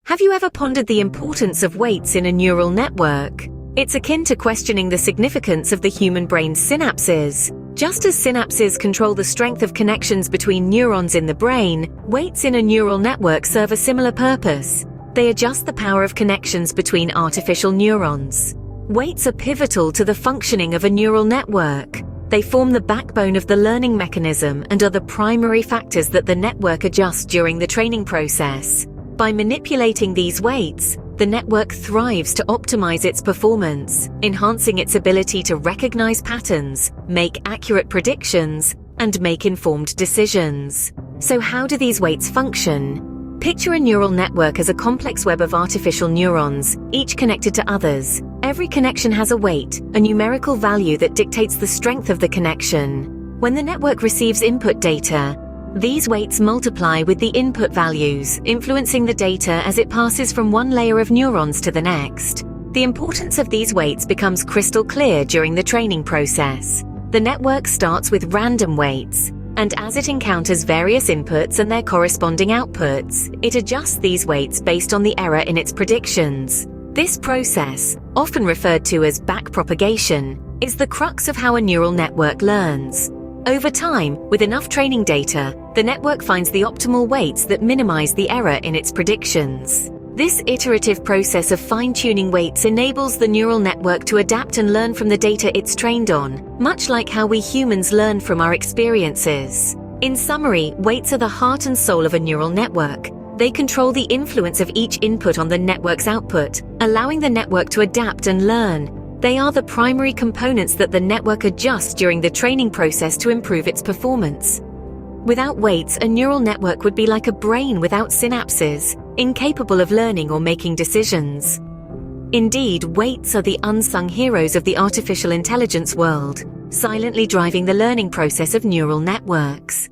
Have you ever pondered the importance of weights in a neural network? It's akin to questioning the significance of the human brain's synapses. Just as synapses control the strength of connections between neurons in the brain, weights in a neural network serve a similar purpose. They adjust the power of connections between artificial neurons. Weights are pivotal to the functioning of a neural network. They form the backbone of the learning mechanism and are the primary factors that the network adjusts during the training process. By manipulating these weights, the network thrives to optimize its performance, enhancing its ability to recognize patterns, make accurate predictions, and make informed decisions. So how do these weights function? Picture a neural network as a complex web of artificial neurons, each connected to others. Every connection has a weight, a numerical value that dictates the strength of the connection. When the network receives input data, these weights multiply with the input values, influencing the data as it passes from one layer of neurons to the next. The importance of these weights becomes crystal clear during the training process. The network starts with random weights, and as it encounters various inputs and their corresponding outputs, it adjusts these weights based on the error in its predictions. This process, often referred to as backpropagation, is the crux of how a neural network learns. Over time, with enough training data, the network finds the optimal weights that minimize the error in its predictions. This iterative process of fine-tuning weights enables the neural network to adapt and learn from the data it's trained on, much like how we humans learn from our experiences. In summary, weights are the heart and soul of a neural network. They control the influence of each input on the network's output, allowing the network to adapt and learn. They are the primary components that the network adjusts during the training process to improve its performance. Without weights, a neural network would be like a brain without synapses, incapable of learning or making decisions. Indeed, weights are the unsung heroes of the artificial intelligence world, silently driving the learning process of neural networks.